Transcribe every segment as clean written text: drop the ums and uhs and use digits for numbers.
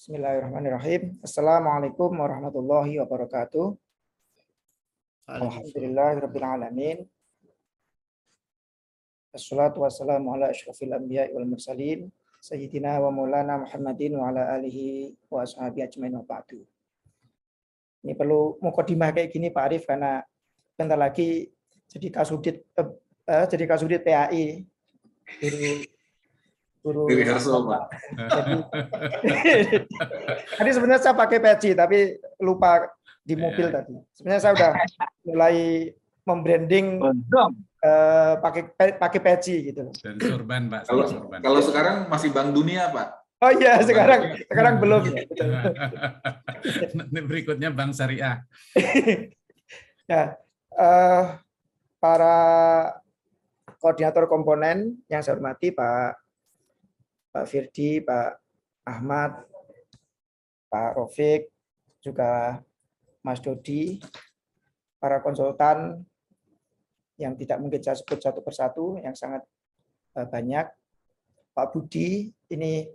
Bismillahirrahmanirrahim. Assalamualaikum warahmatullahi wabarakatuh. Alhamdulillahirabbil alamin. Wassalatu wassalamu ala asyrofil anbiya'i wal mursalin sayyidina wa maulana Muhammadin wa ala alihi wa ashabihi ajmain wa ba'du. Ini perlu mukadimah kayak gini Pak Arif karena bentar lagi jadi kasudit PAI guru rehearsal, Pak. Tadi sebenarnya saya pakai peci tapi lupa di mobil tadi. Sebenarnya saya udah mulai membranding pakai peci gitu. Dan sorban, Pak. Kalau sekarang masih Bank Dunia, Pak. Oh iya, sekarang belum. Nanti berikutnya Bank Syariah. Ya, para koordinator komponen yang saya hormati Pak Firdi, Pak Ahmad, Pak Rofik, juga Mas Dodi, para konsultan yang tidak mungkin saya sebut satu persatu, yang sangat banyak, Pak Budi, ini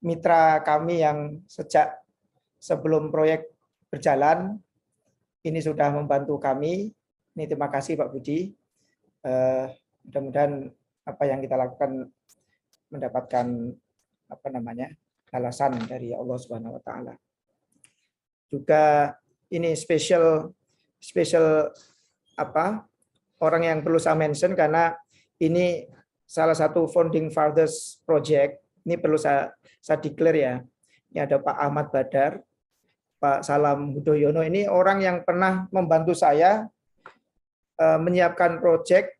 mitra kami yang sejak sebelum proyek berjalan, ini sudah membantu kami. Ini terima kasih Pak Budi. Mudah-mudahan apa yang kita lakukan mendapatkan balasan dari Allah Subhanahu wa taala. Juga ini spesial orang yang perlu saya mention karena ini salah satu founding fathers project. Ini perlu saya declare ya. Ini ada Pak Ahmad Badar, Pak Salam Hudoyono, ini orang yang pernah membantu saya menyiapkan proyek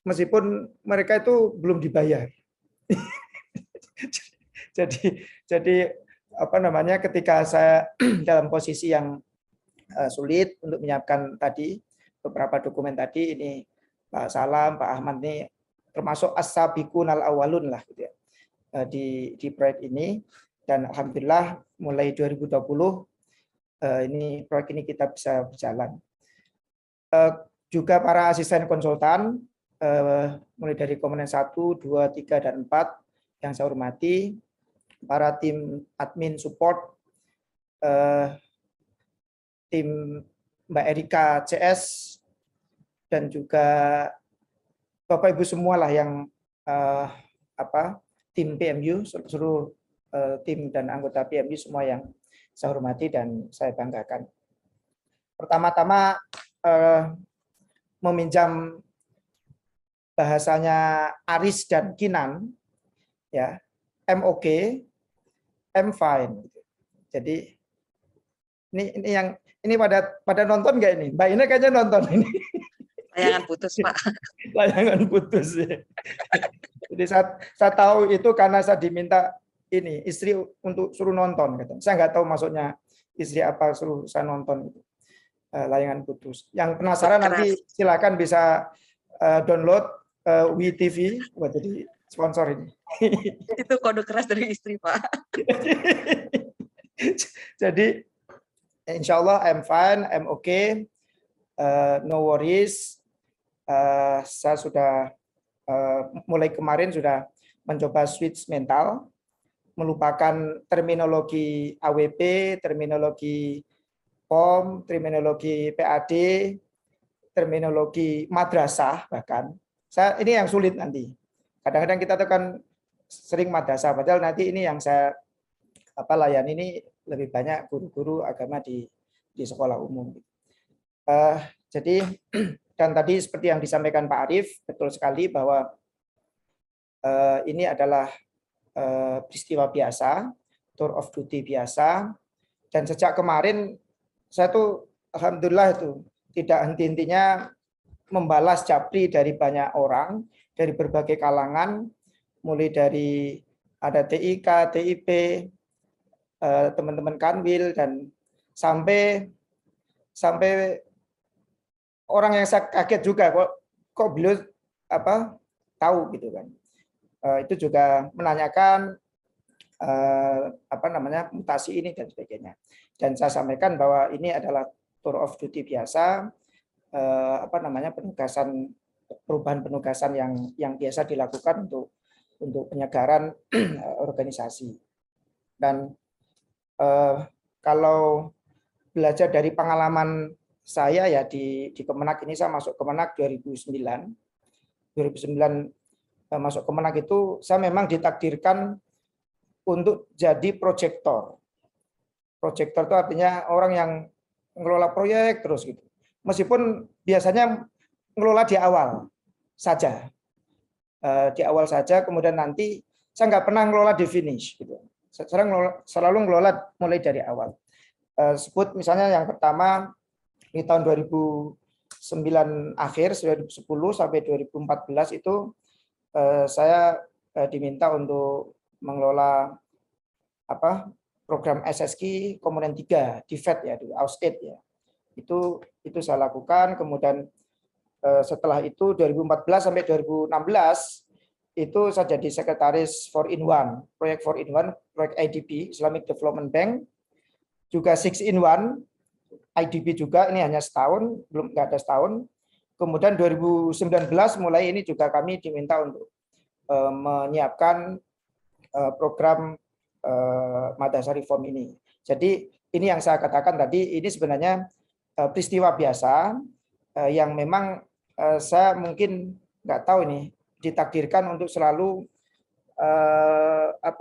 meskipun mereka itu belum dibayar. jadi ketika saya dalam posisi yang sulit untuk menyiapkan tadi beberapa dokumen tadi, ini Pak Salam, Pak Ahmad ini termasuk as-sabiqunal awwalun lah gitu ya, di proyek ini. Dan alhamdulillah mulai 2020 ini proyek ini kita bisa berjalan. Juga para asisten konsultan mulai dari komponen 1, 2, 3, dan 4 yang saya hormati, para tim admin support, tim Mbak Erika CS, dan juga Bapak Ibu semua lah yang tim PMU, seluruh tim dan anggota PMU semua yang saya hormati dan saya banggakan. Pertama-tama meminjam bahasanya Aris dan Kinan, ya, I'm okay, I'm fine. Jadi ini pada nonton nggak ini? Mbak Ina kayaknya nonton ini. Layangan putus, Pak. Layangan putus. Ya. Jadi saya tahu itu karena saya diminta ini istri untuk suruh nonton. Gitu. Saya nggak tahu maksudnya istri apa suruh saya nonton itu. Layangan putus. Yang penasaran nanti silakan bisa download WeTV buat jadi sponsor ini. Itu kode keras dari istri, Pak. Jadi insya Allah I'm fine, I'm okay, no worries. Saya sudah mulai kemarin sudah mencoba switch mental, melupakan terminologi AWP, terminologi POM, terminologi PAD, terminologi madrasah bahkan. Ini yang sulit nanti. Kadang-kadang kita tuh kan sering madrasah, padahal nanti ini yang saya layani ini lebih banyak guru-guru agama di sekolah umum. Jadi dan tadi seperti yang disampaikan Pak Arif, betul sekali bahwa ini adalah peristiwa biasa, tour of duty biasa, dan sejak kemarin saya tuh alhamdulillah itu tidak henti-hentinya membalas japri dari banyak orang, dari berbagai kalangan, mulai dari ada TIK, TIP, teman-teman Kanwil, dan sampai orang yang saya kaget juga kok beliau tahu gitu kan. Itu juga menanyakan mutasi ini dan sebagainya. Dan saya sampaikan bahwa ini adalah tour of duty biasa, penugasan, perubahan penugasan yang biasa dilakukan untuk penyegaran organisasi. Dan kalau belajar dari pengalaman saya ya di Kemenak ini, saya masuk Kemenak 2009 masuk Kemenak itu saya memang ditakdirkan untuk jadi proyektor. Proyektor itu artinya orang yang mengelola proyek terus gitu. Meskipun biasanya mengelola di awal saja. Di awal saja, kemudian nanti saya nggak pernah mengelola di finish gitu. Saya selalu mengelola mulai dari awal. Sebut misalnya yang pertama di tahun 2009 akhir 2010 sampai 2014 itu saya diminta untuk mengelola program SSQ komponen 3 di FED ya, di AUS-8 ya. Itu saya lakukan. Kemudian setelah itu 2014 sampai 2016 itu saya jadi sekretaris 4-in-1, proyek 4-in-1, proyek IDB Islamic Development Bank, juga 6-in-1 IDB juga, ini hanya setahun, belum nggak ada setahun. Kemudian 2019 mulai ini juga kami diminta untuk menyiapkan program Madrasah Reform ini. Jadi ini yang saya katakan tadi, ini sebenarnya peristiwa biasa yang memang saya mungkin nggak tahu ini ditakdirkan untuk selalu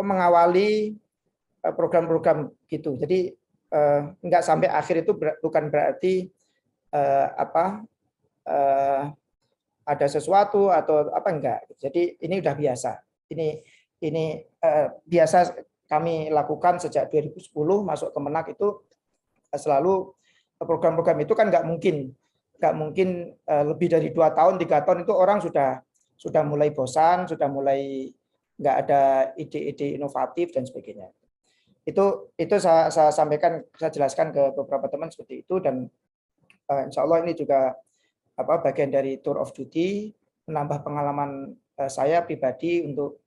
mengawali program-program gitu. Jadi nggak sampai akhir itu bukan berarti ada sesuatu atau apa enggak. Jadi ini udah biasa. Ini biasa kami lakukan sejak 2010 masuk Kemenak itu selalu program-program itu kan nggak mungkin lebih dari 2 tahun 3 tahun itu orang sudah mulai bosan, sudah mulai nggak ada ide-ide inovatif dan sebagainya. Itu saya sampaikan, saya jelaskan ke beberapa teman seperti itu, dan insya Allah ini juga bagian dari tour of duty, menambah pengalaman saya pribadi untuk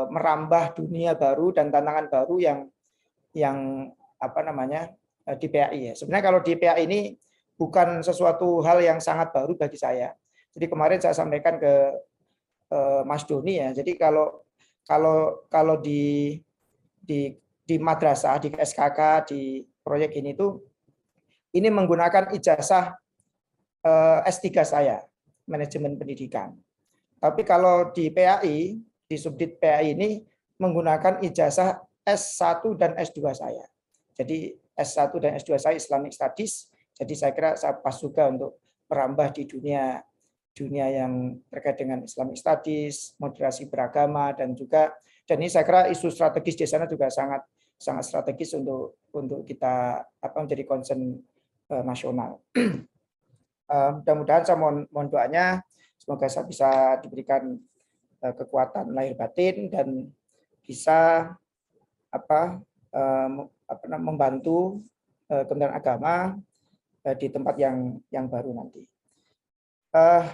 merambah dunia baru dan tantangan baru yang di PAI ya. Sebenarnya kalau di PAI ini bukan sesuatu hal yang sangat baru bagi saya. Jadi kemarin saya sampaikan ke Mas Doni ya. Jadi kalau di madrasah, di SKK, di proyek ini tuh ini menggunakan ijazah S3 saya, manajemen pendidikan. Tapi kalau di PAI, di subdit PAI ini menggunakan ijazah S1 dan S2 saya. Jadi S1 dan S2 saya Islamic Studies. Jadi saya kira saya pas juga untuk merambah di dunia yang terkait dengan Islamic Studies, moderasi beragama, dan ini saya kira isu strategis di sana juga sangat strategis untuk kita menjadi concern nasional. Mudah-mudahan saya mohon doanya, semoga saya bisa diberikan kekuatan lahir batin dan bisa membantu Kementerian Agama di tempat yang baru nanti.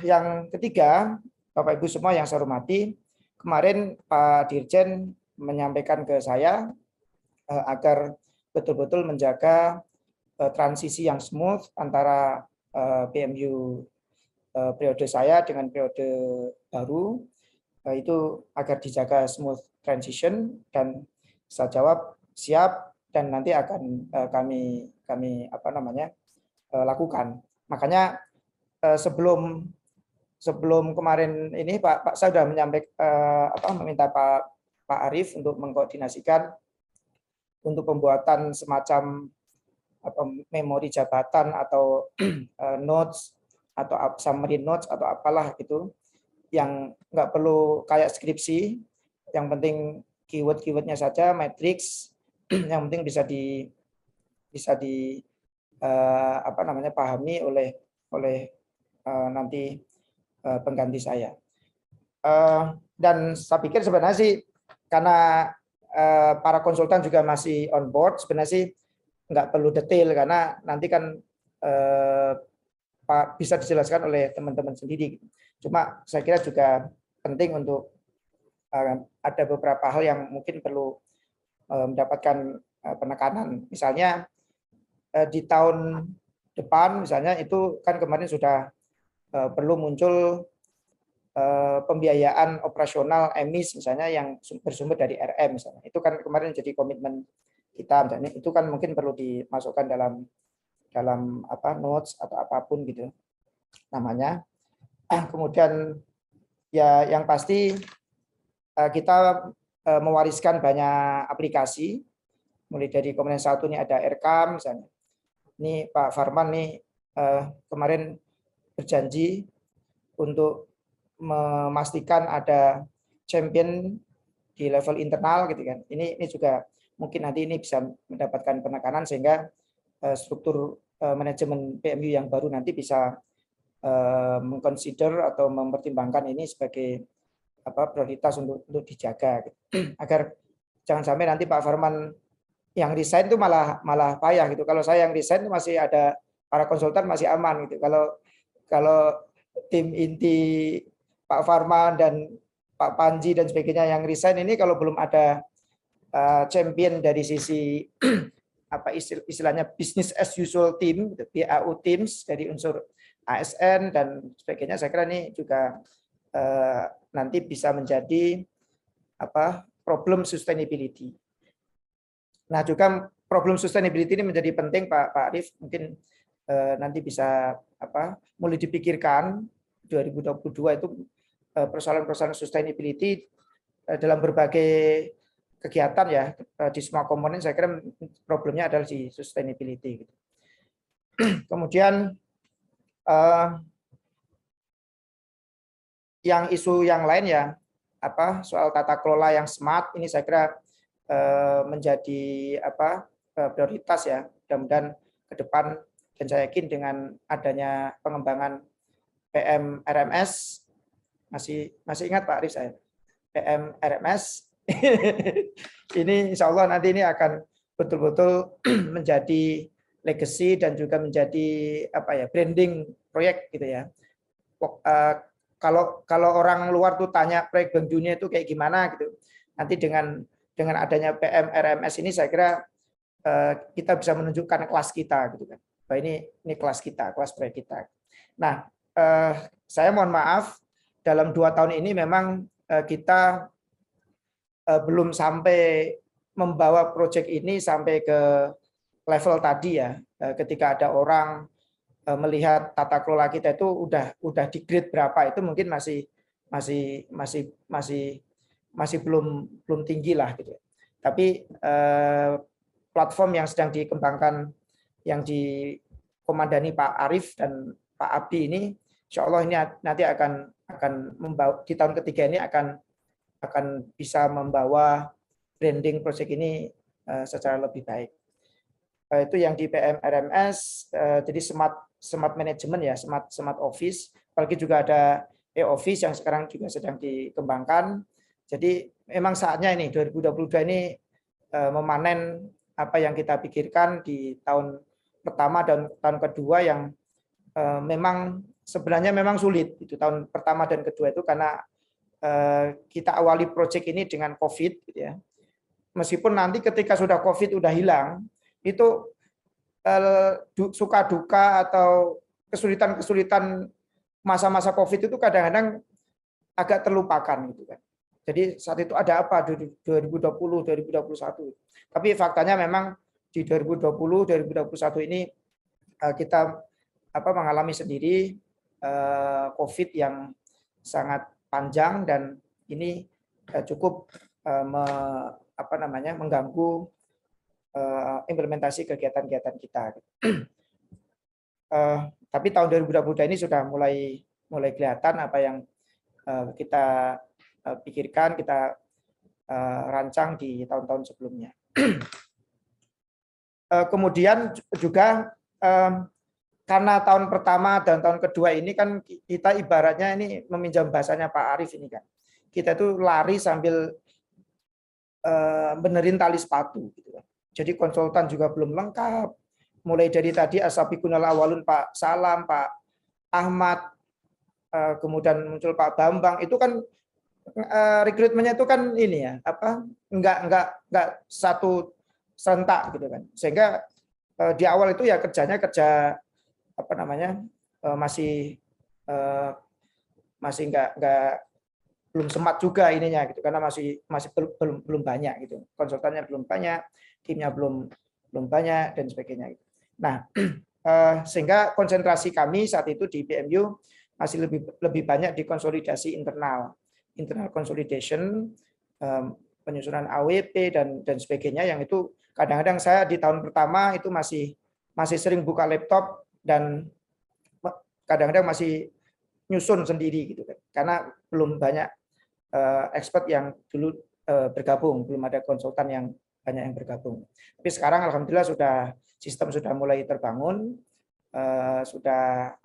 Yang ketiga, Bapak Ibu semua yang saya hormati, kemarin Pak Dirjen menyampaikan ke saya agar betul-betul menjaga transisi yang smooth antara PMU periode saya dengan periode baru, itu agar dijaga smooth transition, dan saya jawab siap dan nanti akan kami lakukan. Makanya sebelum kemarin ini Pak saya sudah meminta Pak Arief untuk mengkoordinasikan untuk pembuatan semacam memori jabatan atau notes atau summary notes atau apalah itu, yang nggak perlu kayak skripsi, yang penting keyword-keywordnya saja, matrix, yang penting bisa pahami oleh nanti pengganti saya. Dan saya pikir sebenarnya sih karena para konsultan juga masih on board, sebenarnya sih nggak perlu detail karena nanti kan bisa dijelaskan oleh teman-teman sendiri. Cuma saya kira juga penting untuk ada beberapa hal yang mungkin perlu mendapatkan penekanan. Misalnya di tahun depan misalnya itu kan kemarin sudah perlu muncul pembiayaan operasional emis misalnya yang bersumber dari RM misalnya. Itu kan kemarin jadi komitmen kita, misalnya itu kan mungkin perlu dimasukkan dalam notes atau apapun gitu namanya. Kemudian ya yang pasti kita mewariskan banyak aplikasi, mulai dari komponen 1 ini ada RKAM misalnya. Ini Pak Farman nih kemarin berjanji untuk memastikan ada champion di level internal gitu kan. Ini juga mungkin nanti ini bisa mendapatkan penekanan sehingga struktur manajemen PMU yang baru nanti bisa mengconsider atau mempertimbangkan ini sebagai prioritas untuk dijaga gitu. Agar jangan sampai nanti Pak Farman yang resign itu malah payah gitu. Kalau saya yang resign itu masih ada para konsultan masih aman gitu. Kalau tim inti Pak Farman dan Pak Panji dan sebagainya yang resign ini kalau belum ada champion dari sisi istilahnya business as usual team, BAU teams dari unsur ASN dan sebagainya, saya kira ini juga nanti bisa menjadi problem sustainability. Nah juga problem sustainability ini menjadi penting Pak Arief, mungkin nanti bisa mulai dipikirkan 2022 itu persoalan-persoalan sustainability dalam berbagai kegiatan ya di semua komponen. Saya kira problemnya adalah di sustainability. Kemudian yang isu yang lain ya soal tata kelola yang smart ini saya kira menjadi prioritas ya. Mudah-mudahan ke depan, dan saya yakin dengan adanya pengembangan PM RMS, masih ingat Pak Arif saya PM RMS ini insya Allah nanti ini akan betul-betul menjadi legacy dan juga menjadi branding proyek gitu ya. Kalau orang luar tuh tanya proyek Bank Dunia itu kayak gimana gitu, nanti dengan adanya PM RMS ini saya kira kita bisa menunjukkan kelas kita gitu kan. Bahwa ini kelas kita, kelas proyek kita. Nah, saya mohon maaf dalam 2 tahun ini memang kita belum sampai membawa proyek ini sampai ke level tadi ya. Ketika ada orang melihat tata kelola kita itu udah di grade berapa, itu mungkin masih belum tinggi lah gitu. Tapi platform yang sedang dikembangkan yang dikomandani Pak Arief dan Pak Abdi ini, insya Allah ini nanti akan membawa di tahun ketiga ini akan bisa membawa branding proyek ini secara lebih baik. Itu yang di PM RMS, jadi smart management ya, smart office, apalagi juga ada e-office yang sekarang juga sedang dikembangkan. Jadi memang saatnya ini 2022 ini memanen apa yang kita pikirkan di tahun pertama dan tahun kedua yang memang sebenarnya memang sulit. Itu tahun pertama dan kedua itu karena kita awali proyek ini dengan COVID gitu ya. Meskipun nanti ketika sudah COVID udah hilang, itu suka duka atau kesulitan masa-masa COVID itu kadang-kadang agak terlupakan gitu kan. Jadi saat itu ada apa 2020, 2021. Tapi faktanya memang di 2020, 2021 ini kita mengalami sendiri COVID yang sangat panjang dan ini cukup mengganggu implementasi kegiatan-kegiatan kita. Tapi tahun 2022 ini sudah mulai kelihatan apa yang kita pikirkan, kita rancang di tahun-tahun sebelumnya. Kemudian juga karena tahun pertama dan tahun kedua ini kan kita ibaratnya ini meminjam bahasanya Pak Arief ini kan. Kita tuh lari sambil benerin tali sepatu gitu kan. Jadi konsultan juga belum lengkap. Mulai dari tadi Asabiqunal Awalun Pak Salam, Pak Ahmad, kemudian muncul Pak Bambang, itu kan rekrutmennya itu kan ini ya, enggak satu serentak gitu kan. Sehingga di awal itu ya kerja masih belum sempat juga ininya gitu, karena masih belum banyak gitu, konsultannya belum banyak, timnya belum banyak dan sebagainya. Nah, sehingga konsentrasi kami saat itu di PMU masih lebih banyak di konsolidasi internal consolidation, penyusunan AWP dan sebagainya, yang itu kadang-kadang saya di tahun pertama itu masih sering buka laptop dan kadang-kadang masih nyusun sendiri gitu kan, karena belum banyak expert yang dulu bergabung, belum ada konsultan yang banyak yang bergabung. Tapi sekarang alhamdulillah sistem sudah mulai terbangun, sudah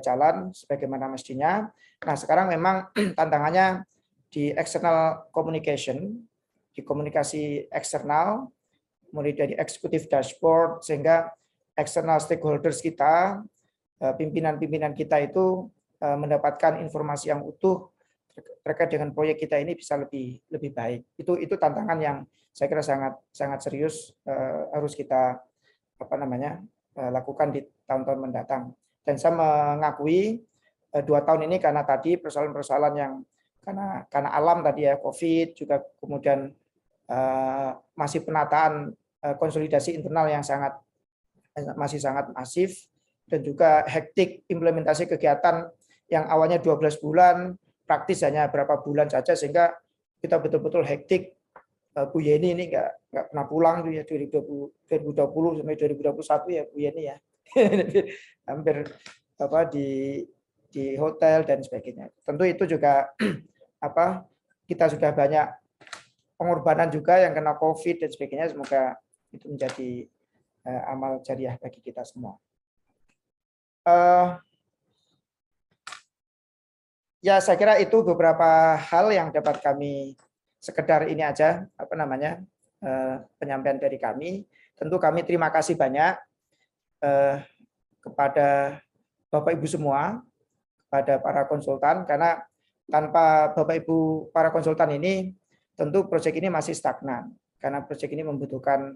jalan sebagaimana mestinya. Nah, sekarang memang tantangannya di external communication, di komunikasi eksternal, mulai dari executive dashboard, sehingga external stakeholders kita, pimpinan-pimpinan kita itu mendapatkan informasi yang utuh terkait dengan proyek kita ini bisa lebih baik. Itu tantangan yang saya kira sangat serius harus kita lakukan di tahun-tahun mendatang. Dan saya mengakui 2 tahun ini karena tadi persoalan-persoalan yang karena alam tadi ya, COVID, juga kemudian masih penataan konsolidasi internal yang masih sangat masif, dan juga hektik implementasi kegiatan yang awalnya 12 bulan, praktis hanya berapa bulan saja, sehingga kita betul-betul hektik. Bu Yeni ini nggak pernah pulang tuh ya, 2020 sampai 2021 ya Bu Yeni ya. Hampir di hotel dan sebagainya. Tentu itu juga kita sudah banyak pengorbanan juga yang kena COVID dan sebagainya. Semoga itu menjadi amal jariah bagi kita semua. Ya, saya kira itu beberapa hal yang dapat kami sekedar ini aja penyampaian dari kami. Tentu kami terima kasih banyak kepada Bapak Ibu semua, kepada para konsultan, karena tanpa Bapak Ibu para konsultan ini tentu proyek ini masih stagnan, karena proyek ini membutuhkan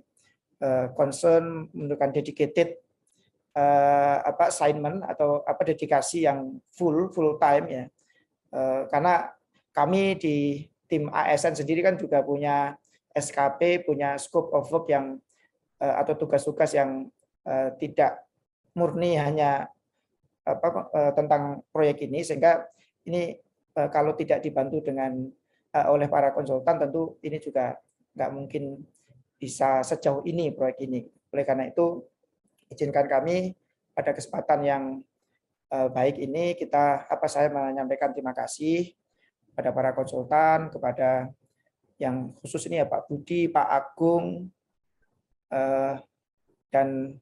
concern, membutuhkan dedicated assignment atau dedikasi yang full time ya. Karena kami di tim ASN sendiri kan juga punya SKP, punya scope of work yang atau tugas-tugas yang tidak murni hanya tentang proyek ini, sehingga ini kalau tidak dibantu oleh para konsultan, tentu ini juga nggak mungkin bisa sejauh ini proyek ini. Oleh karena itu, izinkan kami pada kesempatan yang baik ini saya menyampaikan terima kasih kepada para konsultan, kepada yang khusus ini ya Pak Budi, Pak Agung, dan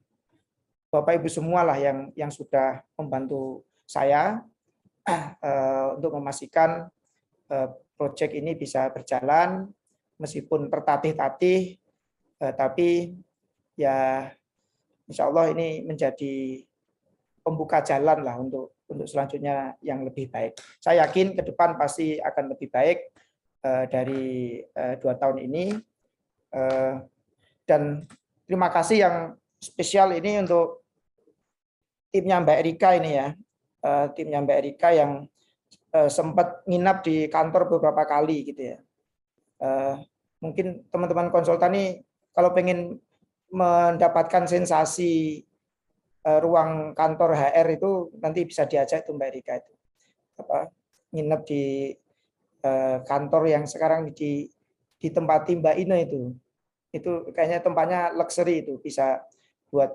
Bapak Ibu semua lah yang sudah membantu saya untuk memastikan proyek ini bisa berjalan meskipun tertatih-tatih, tapi ya insya Allah ini menjadi pembuka jalan lah untuk selanjutnya yang lebih baik. Saya yakin ke depan pasti akan lebih baik dari 2 tahun ini. Dan terima kasih yang spesial ini untuk timnya Mbak Erika ini ya. Timnya Mbak Erika yang sempat nginap di kantor beberapa kali gitu ya. Mungkin teman-teman konsultan ini kalau pengen mendapatkan sensasi ruang kantor HR itu nanti bisa diajak itu Mbak Erika itu. Nginep di kantor yang sekarang di tempat Mbak Ina itu. Itu kayaknya tempatnya luxury itu, bisa buat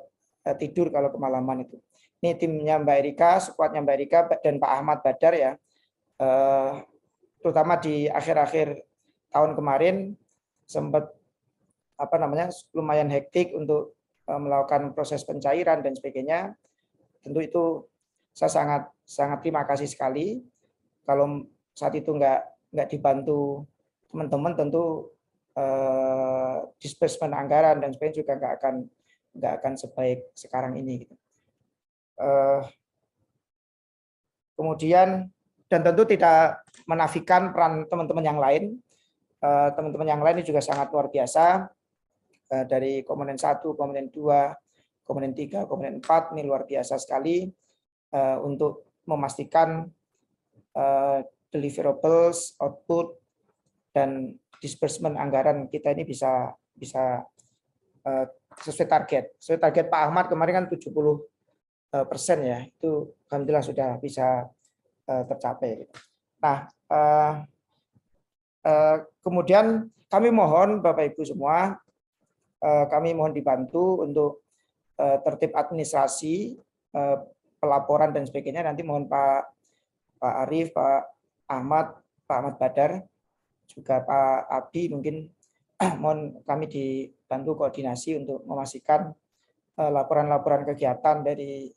tidur kalau kemalaman itu. Ini timnya Mbak Erika, skuadnya Mbak Erika dan Pak Ahmad Badar ya. Terutama di akhir-akhir tahun kemarin sempat lumayan hektik untuk melakukan proses pencairan dan sebagainya. Tentu itu saya sangat terima kasih sekali. Kalau saat itu nggak dibantu teman-teman, tentu disbursement anggaran dan sebagainya juga nggak akan sebaik sekarang ini. Kemudian dan tentu tidak menafikan peran teman-teman yang lain. Teman-teman yang lain ini juga sangat luar biasa. Dari komponen 1, komponen 2, komponen 3, komponen 4 ini luar biasa sekali untuk memastikan deliverables, output, dan disbursement anggaran kita ini bisa sesuai target. Sesuai target Pak Ahmad kemarin kan 70% ya, itu alhamdulillah sudah bisa tercapai. Nah, kemudian kami mohon Bapak Ibu semua, kami mohon dibantu untuk tertib administrasi, pelaporan dan sebagainya. Nanti mohon Pak Arief, Pak Ahmad Badar, juga Pak Abdi mungkin mohon kami dibantu koordinasi untuk memastikan laporan-laporan kegiatan dari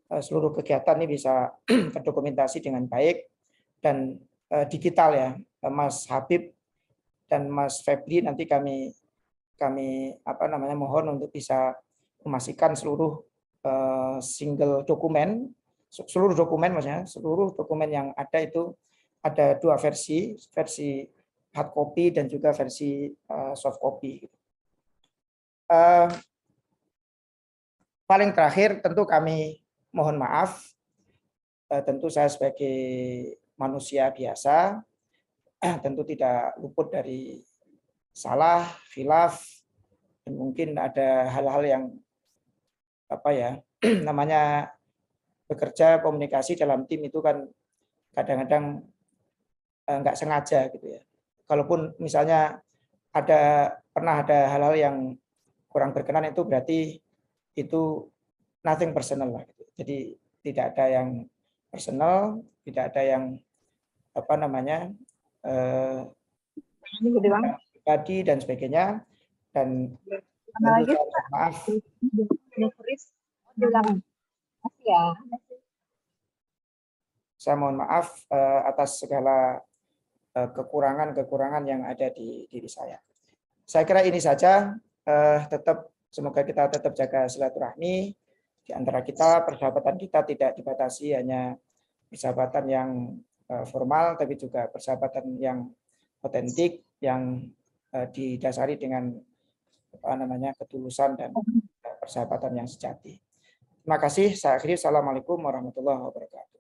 seluruh kegiatan ini bisa terdokumentasi dengan baik dan digital ya. Mas Habib dan Mas Febri nanti kami mohon untuk bisa memastikan seluruh single dokumen, seluruh dokumen yang ada itu ada 2 versi hard copy dan juga versi soft copy. Paling terakhir tentu kami mohon maaf, tentu saya sebagai manusia biasa tentu tidak luput dari salah, khilaf, dan mungkin ada hal-hal yang namanya bekerja komunikasi dalam tim itu kan kadang-kadang nggak sengaja gitu ya. Kalaupun misalnya pernah ada hal-hal yang kurang berkenan, itu berarti itu nothing personal lah gitu. Jadi tidak ada yang personal, tidak ada yang pribadi dan sebagainya. Dan maaf. Saya mohon maaf atas segala kekurangan-kekurangan yang ada di diri saya. Saya kira ini saja. Semoga kita tetap jaga silaturahmi di antara kita. Persahabatan kita tidak dibatasi hanya persahabatan yang formal, tapi juga persahabatan yang otentik, yang didasari dengan ketulusan dan persahabatan yang sejati. Terima kasih. Saya akhiri. Assalamualaikum warahmatullahi wabarakatuh.